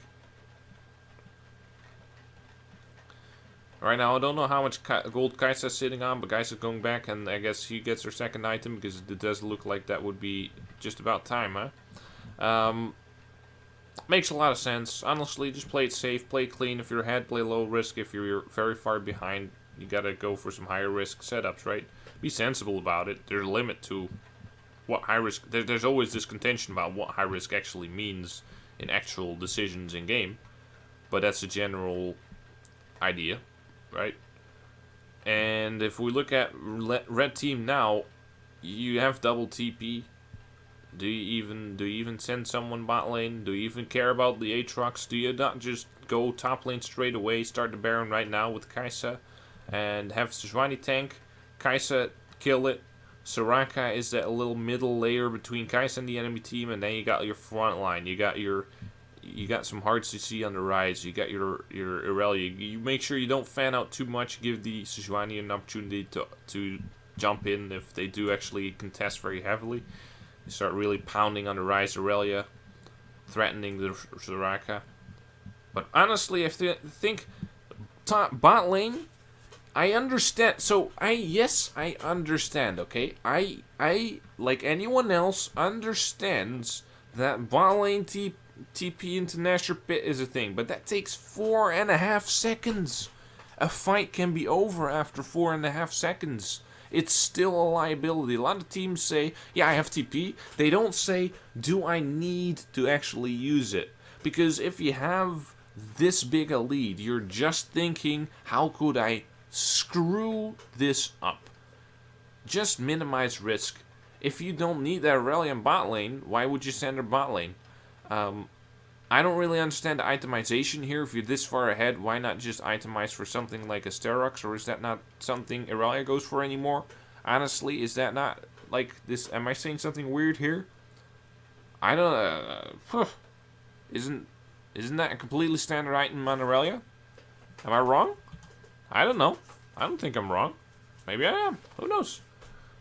right now, I don't know how much gold Kai'Sa's sitting on, but Kai'Sa's going back, and I guess he gets her second item because it does look like that would be just about time, huh? Makes a lot of sense. Honestly, just play it safe, play it clean. If you're ahead, play low risk. If you're very far behind, you gotta go for some higher risk setups, right? Be sensible about it. There's a limit to what high risk. There's always this contention about what high risk actually means in actual decisions in game, but that's a general idea, right? And if we look at red team now, you have double TP. Do you even send someone bot lane? Do you even care about the Aatrox? Do you not just go top lane straight away, start the Baron right now with Kai'Sa, and have Sejuani tank, Kai'Sa kill it, Soraka is that little middle layer between Kai'Sa and the enemy team, and then you got your front line. You got some hard CC on the rise. You got your Irelia. You make sure you don't fan out too much. Give the Sejuani an opportunity to jump in if they do actually contest very heavily. You start really pounding on the rise Irelia, threatening the Soraka. But honestly, I think top bot lane, I understand. So I understand. Okay, I like anyone else understands that bot lane TP into Nashor Pit is a thing, but that takes 4.5 seconds. A fight can be over after 4.5 seconds. It's still a liability. A lot of teams say, yeah, I have TP. They don't say, do I need to actually use it? Because if you have this big a lead, you're just thinking, how could I screw this up? Just minimize risk. If you don't need that Aurelion bot lane, why would you send her bot lane? I don't really understand the itemization here. If you're this far ahead, why not just itemize for something like a Sterox? Or is that not something Irelia goes for anymore? Honestly, is that not like this? Am I saying something weird here? I don't. Isn't that a completely standard item on Irelia? Am I wrong? I don't know. I don't think I'm wrong. Maybe I am. Who knows?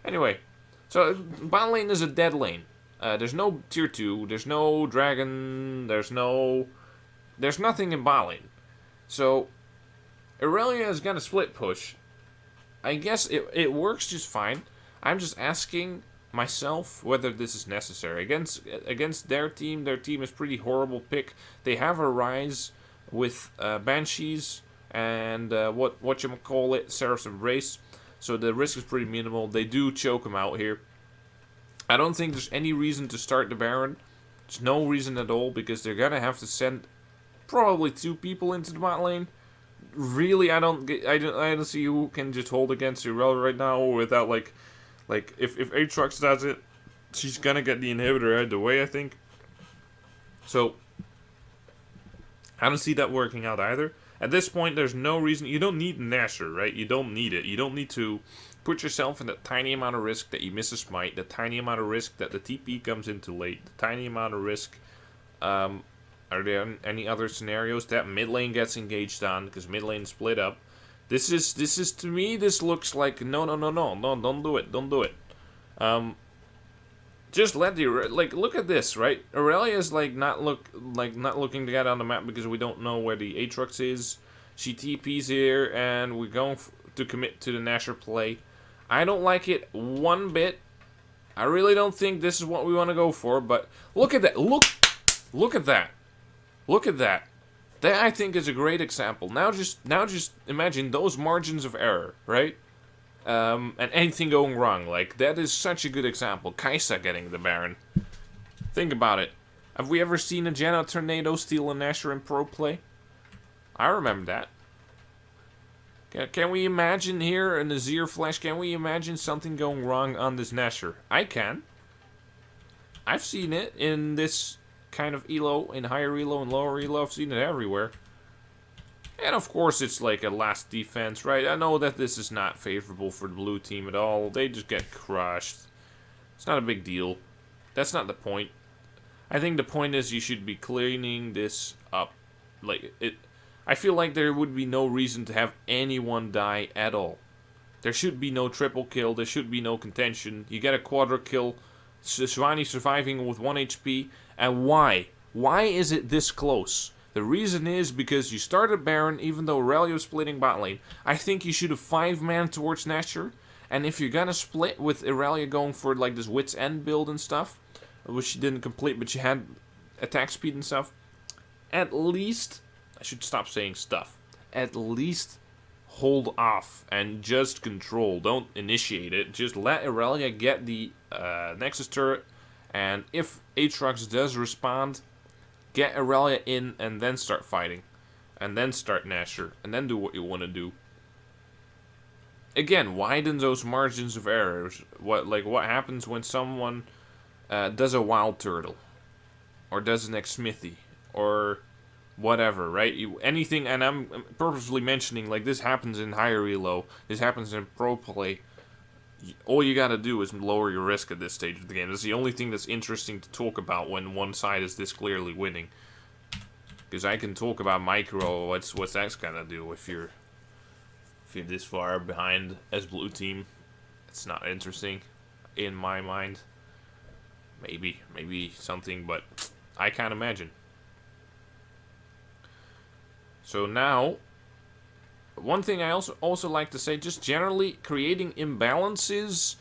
Anyway, so bot lane is a dead lane. There's no tier 2, there's no dragon, there's nothing in bot lane. So, Irelia is gonna split push. I guess it works just fine. I'm just asking myself whether this is necessary. Against their team is pretty horrible pick. They have a rise with Banshees and whatchamacallit, Seraph's Embrace. So the risk is pretty minimal. They do choke him out here. I don't think there's any reason to start the Baron. There's no reason at all, because they're gonna have to send probably 2 people into the bot lane. Really, I don't see who can just hold against Irelia right now without like if Aatrox does it, she's gonna get the inhibitor out of the way, I think. So I don't see that working out either. At this point, there's no reason. You don't need Nasher, right? You don't need it. You don't need to put yourself in that tiny amount of risk that you miss a smite, the tiny amount of risk that the TP comes in too late, the tiny amount of risk. Are there any other scenarios that mid lane gets engaged on because mid lane split up? This is to me. This looks like no, don't do it, don't do it. Just let the look at this, right? Irelia is not looking to get on the map because we don't know where the Aatrox is. She TP's here and we're going to commit to the Nasher play. I don't like it one bit. I really don't think this is what we want to go for. But look at that! Look at that! Look at that! That I think is a great example. Now just imagine those margins of error, right? And anything going wrong. Like, that is such a good example. Kai'Sa getting the Baron. Think about it. Have we ever seen a Janna Tornado steal a Nasher in pro play? I remember that. Can we imagine here in the Azir Flash, can we imagine something going wrong on this Nasher? I can. I've seen it in this kind of elo, in higher elo and lower elo. I've seen it everywhere. And of course it's like a last defense, right? I know that this is not favorable for the blue team at all. They just get crushed. It's not a big deal. That's not the point. I think the point is you should be cleaning this up. I feel like there would be no reason to have anyone die at all. There should be no triple kill. There should be no contention. You get a quadra kill. Sejuani surviving with 1 HP. And why? Why is it this close? The reason is because you started Baron even though Irelia was splitting bot lane. I think you should have 5-man towards Nasher. And if you're gonna split with Irelia going for like this Wit's End build and stuff, which she didn't complete but she had attack speed and stuff, at least, I should stop saying stuff, at least hold off and just control. Don't initiate it. Just let Irelia get the Nexus turret, and if Aatrox does respond, get Irelia in and then start fighting. And then start Nasher. And then do what you want to do. Again, widen those margins of errors. What happens when someone does a wild turtle? Or does an X-Smithy? Or whatever, right? Anything, and I'm purposely mentioning, like, this happens in higher elo. This happens in pro play. All you gotta do is lower your risk at this stage of the game. That's the only thing that's interesting to talk about when one side is this clearly winning. Because I can talk about micro, what's that gonna do if you're this far behind as blue team. It's not interesting in my mind. Maybe something, but I can't imagine. So now, one thing I also like to say, just generally, creating imbalances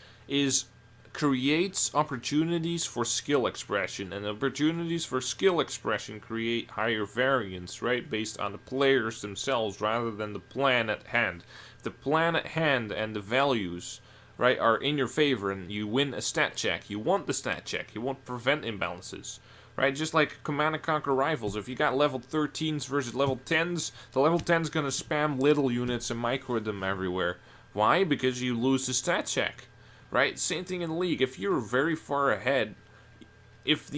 creates opportunities for skill expression, and opportunities for skill expression create higher variance, right, based on the players themselves rather than the plan at hand. If the plan at hand and the values, right, are in your favor and you win a stat check, you want the stat check, you want to prevent imbalances. Right, just like Command & Conquer Rivals. If you got level 13s versus level 10s, the level 10's gonna spam little units and micro them everywhere. Why? Because you lose the stat check. Right? Same thing in League. If you're very far ahead, if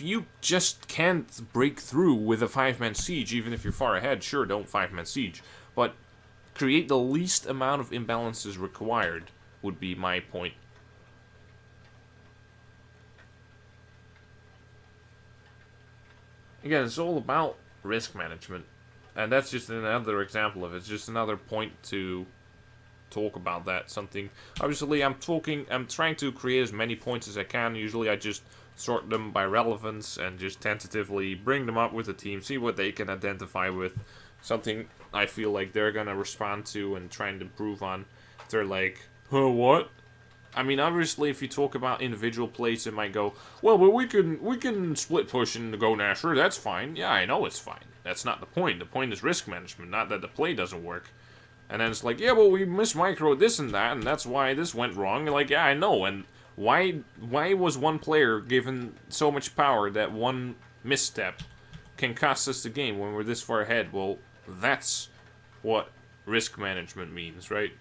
you just can't break through with a 5-man siege, even if you're far ahead, sure, don't 5-man siege. But create the least amount of imbalances required would be my point. Again, it's all about risk management. And that's just another example of it. It's just another point to talk about that. Something, obviously, I'm trying to create as many points as I can. Usually I just sort them by relevance and just tentatively bring them up with the team, see what they can identify with. Something I feel like they're gonna respond to and try and improve on. If they're like, huh, what? I mean, obviously, if you talk about individual plays, it might go, well, but we can split push and go Nasher. That's fine. Yeah, I know it's fine. That's not the point. The point is risk management, not that the play doesn't work. And then it's like, yeah, well, we mismicroed this and that, and that's why this went wrong. Like, yeah, I know. And why was one player given so much power that one misstep can cost us the game when we're this far ahead. Well, that's what risk management means, right?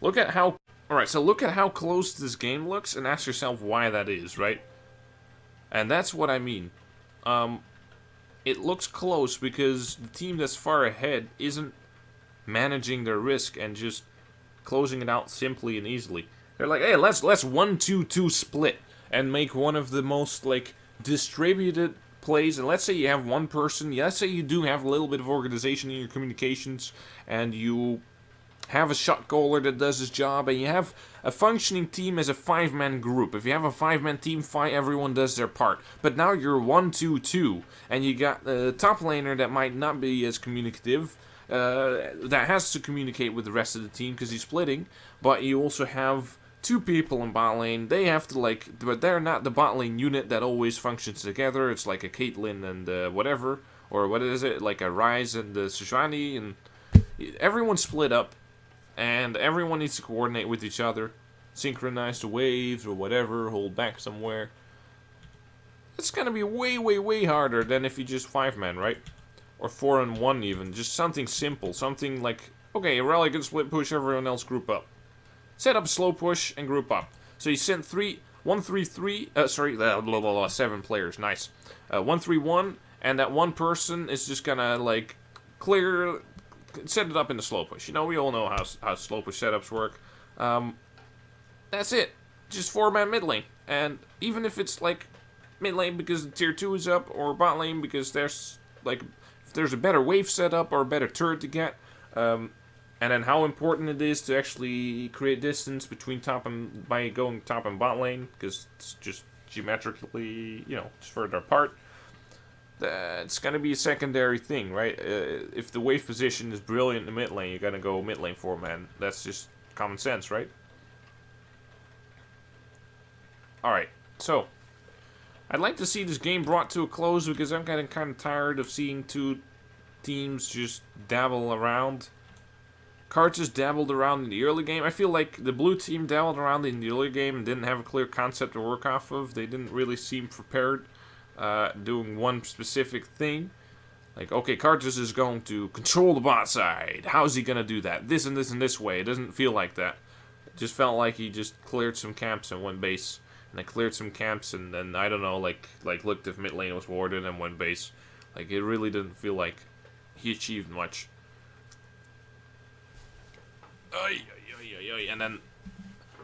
Look at how... Alright, so look at how close this game looks and ask yourself why that is, right? And that's what I mean. It looks close because the team that's far ahead isn't managing their risk and just closing it out simply and easily. They're like, hey, let's 1-2-2 split and make one of the most, like, distributed plays. And let's say you have one person, let's say you do have a little bit of organization in your communications, and you have a shot caller that does his job, and you have a functioning team as a 5-man group. If you have a 5-man team, fine, everyone does their part. But now you're 1-2-2, and you got a top laner that might not be as communicative, that has to communicate with the rest of the team because he's splitting, but you also have 2 people in bot lane. They have to, like, but they're not the bot lane unit that always functions together. It's like a Caitlyn and whatever, or what is it, like a Ryze and Sejuani, and everyone split up. And everyone needs to coordinate with each other, synchronize the waves or whatever, hold back somewhere. It's gonna be way, way, way harder than if you just 5-man, right? Or 4-on-1 even. Just something simple. Something like, okay, rally can split push, everyone else group up. Set up slow push and group up. So you send 7 players, nice. 1-3-1, and that one person is just gonna, like, clear... set it up in the slow push. You know, we all know how slow push setups work. That's it. Just 4-man mid lane. And even if it's like mid lane because the tier 2 is up, or bot lane because there's like if there's a better wave setup or a better turret to get, and then how important it is to actually create distance between top and by going top and bot lane, because it's just geometrically, you know, it's further apart. It's going to be a secondary thing, right? If the wave position is brilliant in the mid lane, you're going to go mid lane 4-man. That's just common sense, right? Alright, so I'd like to see this game brought to a close because I'm getting kind of tired of seeing 2 teams just dabble around. Cards dabbled around in the early game. I feel like the blue team dabbled around in the early game and didn't have a clear concept to work off of. They didn't really seem prepared. Doing one specific thing. Like, okay, Cartus is going to control the bot side. How is he going to do that? This and this and this way. It doesn't feel like that. It just felt like he just cleared some camps and went base. And then cleared some camps and then, I don't know, like looked if mid lane was warded and went base. Like, it really didn't feel like he achieved much. And then,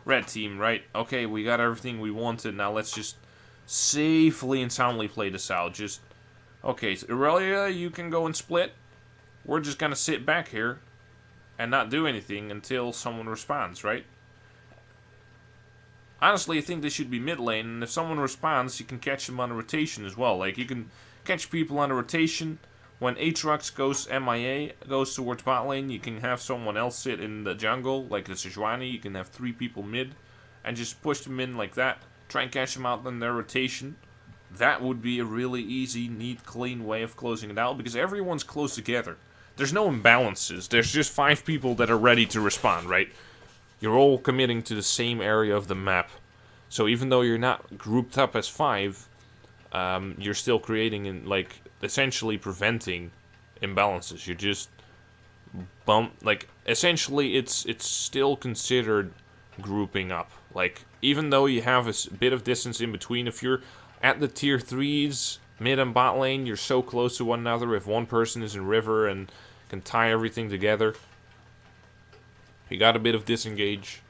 red team, right? Okay, we got everything we wanted. Now let's just safely and soundly play this out. Just, okay, so Aurelia, you can go and split. We're just gonna sit back here and not do anything until someone responds, right? Honestly, I think they should be mid lane, and if someone responds, you can catch them on a rotation as well. Like, you can catch people on a rotation. When Aatrox goes MIA, goes towards bot lane, you can have someone else sit in the jungle, like the Sejuani. You can have 3 people mid, and just push them in like that. Try and catch them out in their rotation. That would be a really easy, neat, clean way of closing it out, because everyone's close together. There's no imbalances. There's just 5 people that are ready to respond, right? You're all committing to the same area of the map. So even though you're not grouped up as 5, you're still creating, and like, essentially preventing imbalances. You're just essentially it's still considered grouping up. Like, even though you have a bit of distance in between, if you're at the tier 3s, mid and bot lane, you're so close to one another. If one person is in river and can tie everything together, you got a bit of disengage.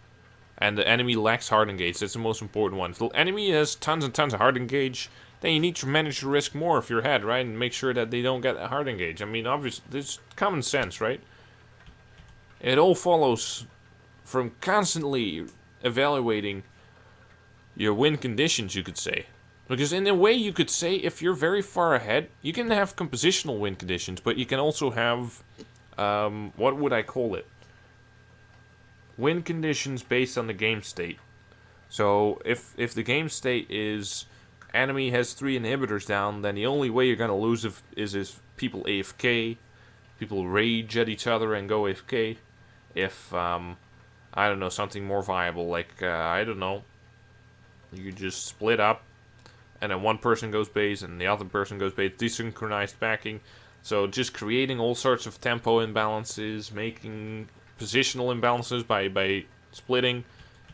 And the enemy lacks hard engage. That's the most important one. If the enemy has tons and tons of hard engage, then you need to manage the risk more if you're ahead, right? And make sure that they don't get a hard engage. I mean, obviously, it's common sense, right? It all follows from constantly evaluating your win conditions, you could say. Because in a way, you could say, if you're very far ahead, you can have compositional win conditions, but you can also have, what would I call it? Win conditions based on the game state. So, if the game state is enemy has 3 inhibitors down, then the only way you're going to lose is if people AFK, people rage at each other and go AFK. If, I don't know, something more viable, like, I don't know, you just split up, and then one person goes base, and the other person goes base, desynchronized backing. So just creating all sorts of tempo imbalances, making positional imbalances by splitting.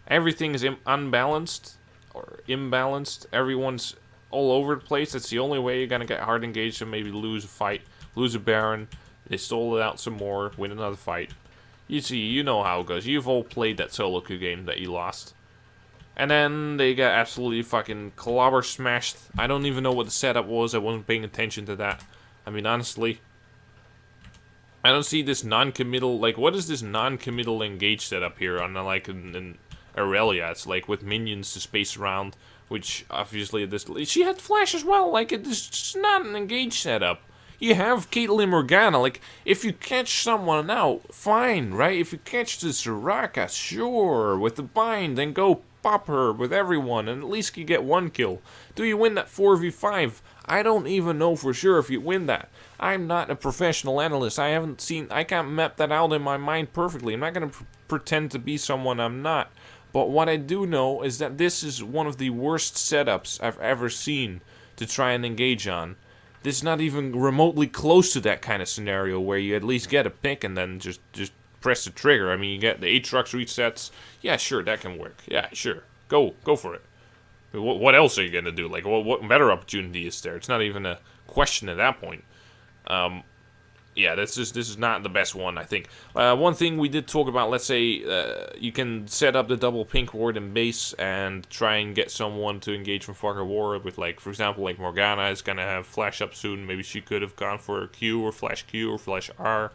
Everything is unbalanced or imbalanced. Everyone's all over the place. That's the only way you're gonna get hard engaged and maybe lose a fight, lose a Baron. They stall it out some more, win another fight. You see, you know how it goes. You've all played that solo queue game that you lost. And then they got absolutely fucking clobber smashed. I don't even know what the setup was. I wasn't paying attention to that. I mean, honestly, I don't see this non-committal, like, what is this non-committal engage setup here on, like, in Aurelia? It's, like, with minions to space around, which, obviously, she had flash as well, like, it's just not an engage setup. You have Caitlyn Morgana, like, if you catch someone out, fine, right? If you catch the Soraka, sure, with the bind, then go pop her with everyone, and at least you get one kill. Do you win that 4v5? I don't even know for sure if you win that. I'm not a professional analyst. I can't map that out in my mind perfectly. I'm not going to pretend to be someone I'm not. But what I do know is that this is one of the worst setups I've ever seen to try and engage on. This is not even remotely close to that kind of scenario where you at least get a pick and then just press the trigger. I mean, you get the Aatrox resets. Yeah, sure, that can work. Yeah, sure. Go for it. What else are you going to do? Like, what better opportunity is there? It's not even a question at that point. Yeah, this is not the best one, I think. One thing we did talk about, let's say you can set up the double pink ward in base and try and get someone to engage from Fog of War with, like, for example, like Morgana is going to have flash up soon. Maybe she could have gone for Q or flash R.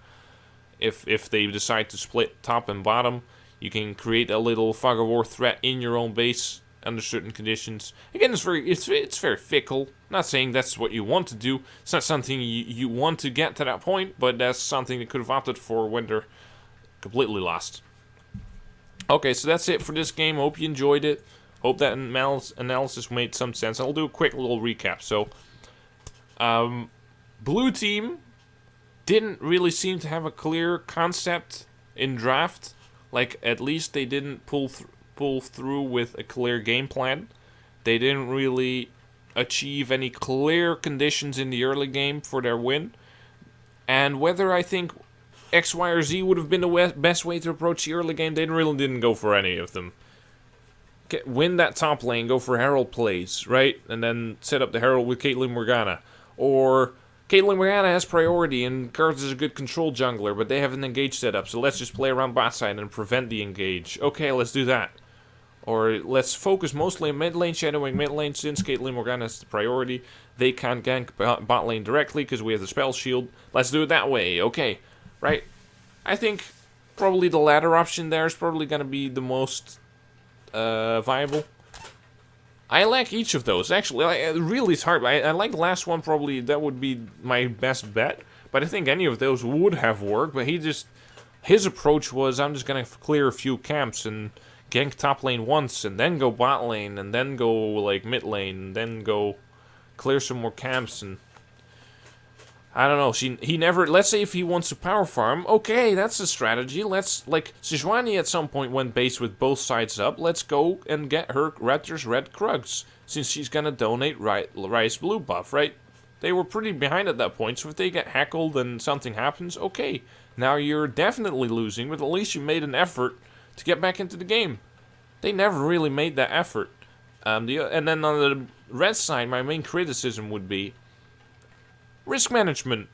If they decide to split top and bottom, you can create a little Fog of War threat in your own base under certain conditions. Again, it's very fickle. Not saying that's what you want to do. It's not something you want to get to that point, but that's something they could have opted for when they're completely lost. Okay, so that's it for this game. Hope you enjoyed it. Hope that analysis made some sense. I'll do a quick little recap. So, blue team didn't really seem to have a clear concept in draft. Like, at least they didn't pull through with a clear game plan. They didn't really achieve any clear conditions in the early game for their win. And whether I think X, Y, or Z would have been the best way to approach the early game, they didn't go for any of them. Win that top lane, go for Herald plays, right? And then set up the Herald with Caitlyn Morgana. Or Caitlyn Morgana has priority and Karthus is a good control jungler, but they have an engage setup, so let's just play around bot side and prevent the engage. Okay, let's do that. Or let's focus mostly on mid lane, shadowing mid lane, since Caitlyn Morgana is the priority. They can't gank bot lane directly because we have the spell shield. Let's do it that way, okay. Right? I think probably the latter option there is probably going to be the most viable. I like each of those, actually. Really, it's hard. I like the last one, probably. That would be my best bet. But I think any of those would have worked. But his approach was, I'm just going to clear a few camps and gank top lane once, and then go bot lane, and then go, like, mid lane, and then go clear some more camps, and I don't know, he never, let's say if he wants to power farm, okay, that's a strategy. Let's, like, Sejuani at some point went base with both sides up. Let's go and get her Raptor's Red Krugs, since she's gonna donate Rice Blue buff, right? They were pretty behind at that point, so if they get heckled and something happens, okay, now you're definitely losing, but at least you made an effort to get back into the game. They never really made that effort. And then on the red side, my main criticism would be risk management.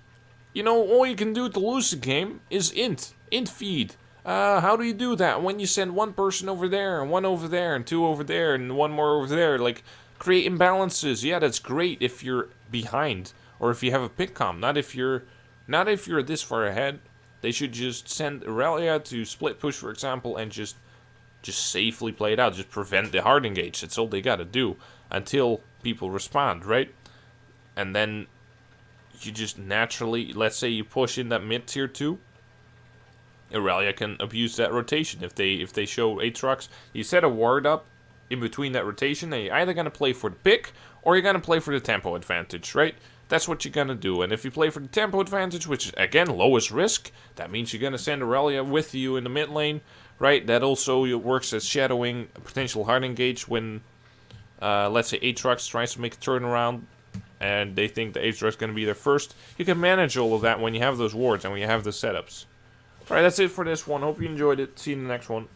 You know, all you can do to lose the game is int feed. How do you do that when you send one person over there, and one over there, and two over there, and one more over there? Like, create imbalances. Yeah, that's great if you're behind, or if you have a pick comp. Not if you're this far ahead. They should just send Aurelia to split push, for example, and just safely play it out. Just prevent the hard engage. That's all they gotta do until people respond, right? And then you just naturally, let's say you push in that mid tier 2, Aurelia can abuse that rotation. If they show Aatrox, you set a ward up in between that rotation, and you're either gonna play for the pick or you're gonna play for the tempo advantage, right? That's what you're gonna do. And if you play for the tempo advantage, which is again lowest risk, that means you're gonna send Aurelia with you in the mid lane, right? That also works as shadowing a potential hard engage when let's say Aatrox tries to make a turnaround, and they think the Aatrox is going to be there first. You can manage all of that when you have those wards and when you have the setups. Alright, that's it for this one. Hope you enjoyed it. See you in the next one.